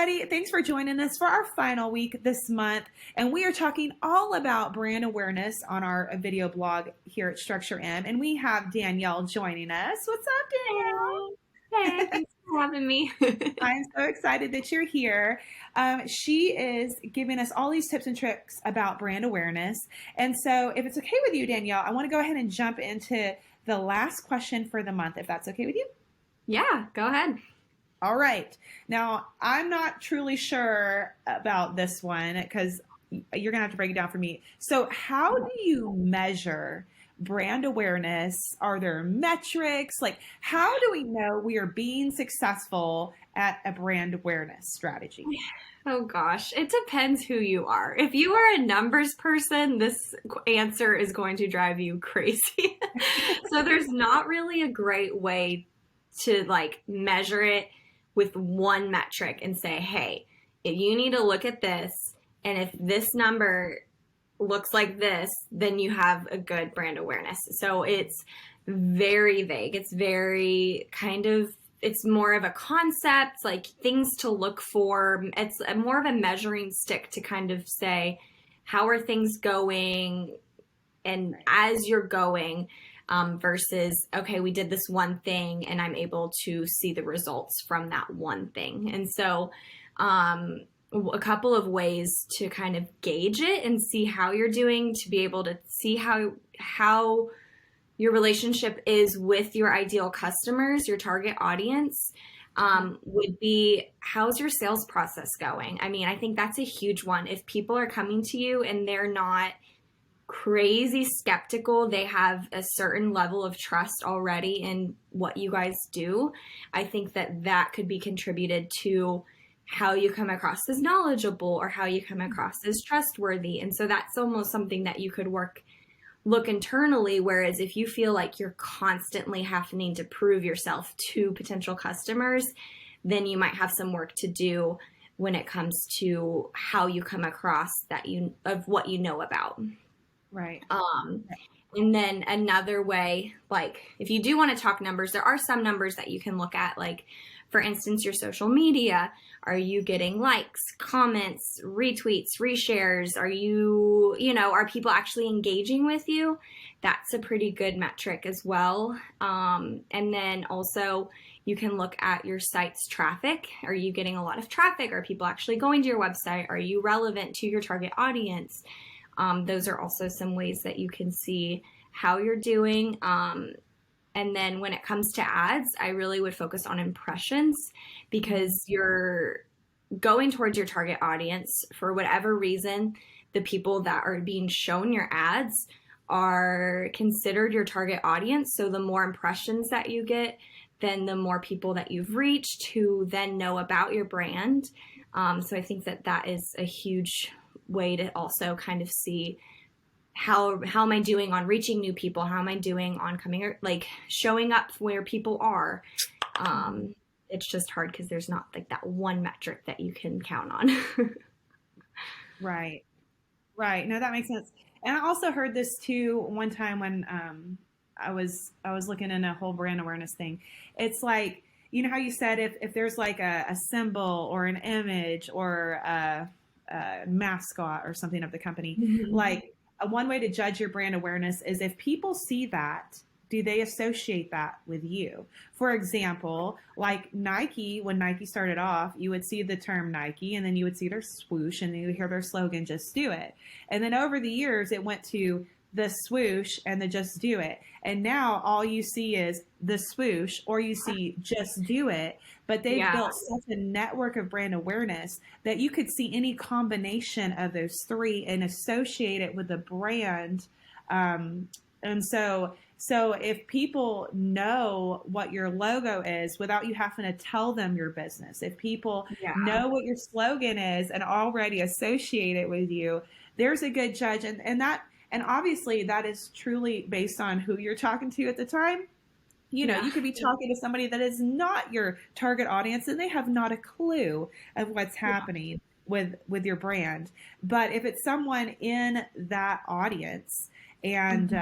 everybody. Thanks for joining us for our final week this month. And we are talking all about brand awareness on our video blog here at Structure M. And we have Danielle joining us. What's up, Danielle? Hey, thanks for having me. I'm so excited that you're here. She is giving us all these tips and tricks about brand awareness. And so, if it's okay with you, Danielle, I want to go ahead and jump into the last question for the month, if that's okay with you. Yeah, go ahead. All right. Now, I'm not truly sure about this one because you're going to have to break it down for me. So, how do you measure brand awareness? Are there metrics? Like, how do we know we are being successful at a brand awareness strategy? Oh gosh, it depends who you are. If you are a numbers person, this answer is going to drive you crazy. So there's not really a great way to measure it with one metric and say, hey, if you need to look at this, and if this number looks like this, then you have a good brand awareness. So it's very vague. It's very it's more of a concept, like things to look for. It's more of a measuring stick to kind of say, how are things going? And as you're going, versus, okay, we did this one thing and I'm able to see the results from that one thing. And so, a couple of ways to kind of gauge it and see how you're doing, to be able to see how your relationship is with your ideal customers, your target audience, would be, how's your sales process going? I mean, I think that's a huge one. If people are coming to you and they're not crazy skeptical, they have a certain level of trust already in what you guys do, I think that could be contributed to how you come across as knowledgeable or how you come across as trustworthy. And so that's almost something that you could look internally, whereas if you feel like you're constantly having to prove yourself to potential customers, then you might have some work to do when it comes to how you come across of what you know about. Right. And then another way, like if you do want to talk numbers, there are some numbers that you can look at, like for instance, your social media. Are you getting likes, comments, retweets, reshares? Are people actually engaging with you? That's a pretty good metric as well. And then also you can look at your site's traffic. Are you getting a lot of traffic? Are people actually going to your website? Are you relevant to your target audience? Those are also some ways that you can see how you're doing. And then when it comes to ads, I really would focus on impressions, because you're going towards your target audience. For whatever reason, the people that are being shown your ads are considered your target audience. So the more impressions that you get, then the more people that you've reached who then know about your brand. So I think that is a huge way to also kind of see how am I doing on reaching new people? How am I doing on showing up where people are? It's just hard because there's not that one metric that you can count on. Right. Right. No, that makes sense. And I also heard this too one time when I was looking in a whole brand awareness thing. It's like, you know how you said if there's like a symbol or an image or a mascot or something of the company, like one way to judge your brand awareness is if people see that, do they associate that with you? For example, like Nike, when Nike started off, you would see the term Nike and then you would see their swoosh and then you would hear their slogan, just do it. And then over the years, it went to the swoosh and the just do it. And now all you see is the swoosh or you see just do it. But they've built such a network of brand awareness that you could see any combination of those three and associate it with the brand. And so if people know what your logo is without you having to tell them your business, if people know what your slogan is and already associate it with you, there's a good judge. And obviously that is truly based on who you're talking to at the time. You know, you could be talking to somebody that is not your target audience and they have not a clue of what's happening with your brand. But if it's someone in that audience and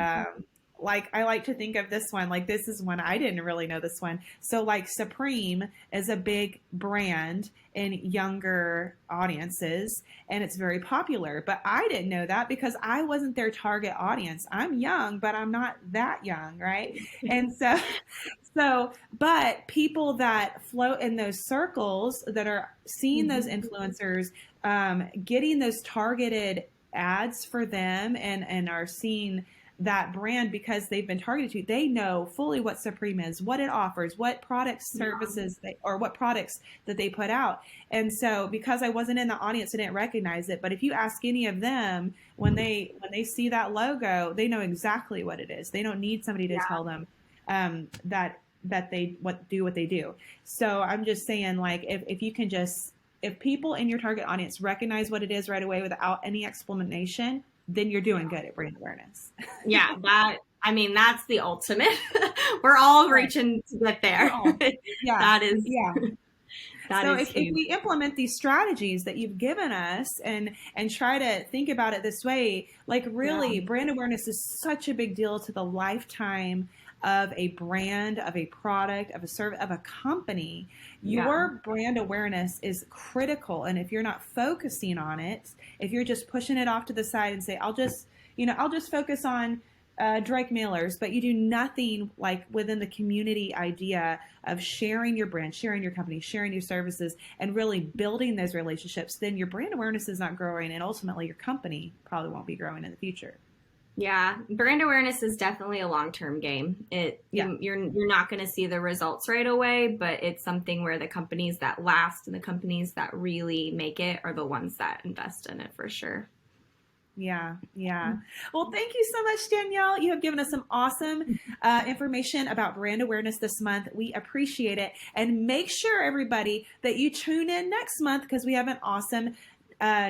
like I like to think of this one, like this is one I didn't really know this one. So like Supreme is a big brand in younger audiences and it's very popular, but I didn't know that because I wasn't their target audience. I'm young, but I'm not that young, right? And but people that float in those circles that are seeing those influencers, getting those targeted ads for them and are seeing that brand because they've been targeted to, they know fully what Supreme is, what it offers, what products, services, or what products that they put out. And so because I wasn't in the audience, I didn't recognize it. But if you ask any of them, when they see that logo, they know exactly what it is. They don't need somebody to tell them that they do what they do. So I'm just saying, like, if you can just, if people in your target audience recognize what it is right away without any explanation, then you're doing good at brand awareness. Yeah, that's the ultimate. We're all reaching to get there. Yeah. That is. Yeah. So if we implement these strategies that you've given us and try to think about it this way, like really brand awareness is such a big deal to the lifetime of a brand, of a product, of a service, of a company. Your brand awareness is critical. And if you're not focusing on it, if you're just pushing it off to the side and say, I'll just focus on Drake mailers, but you do nothing like within the community idea of sharing your brand, sharing your company, sharing your services, and really building those relationships, then your brand awareness is not growing, and ultimately your company probably won't be growing in the future. Yeah, brand awareness is definitely a long-term game. You're not going to see the results right away, but it's something where the companies that last and the companies that really make it are the ones that invest in it for sure. Yeah. Well, thank you so much, Danielle. You have given us some awesome information about brand awareness this month. We appreciate it. And make sure, everybody, that you tune in next month because we have an awesome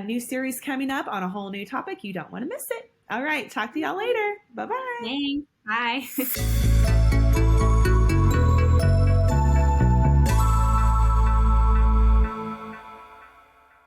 new series coming up on a whole new topic. You don't want to miss it. All right. Talk to y'all later. Bye-bye. Thanks. Bye.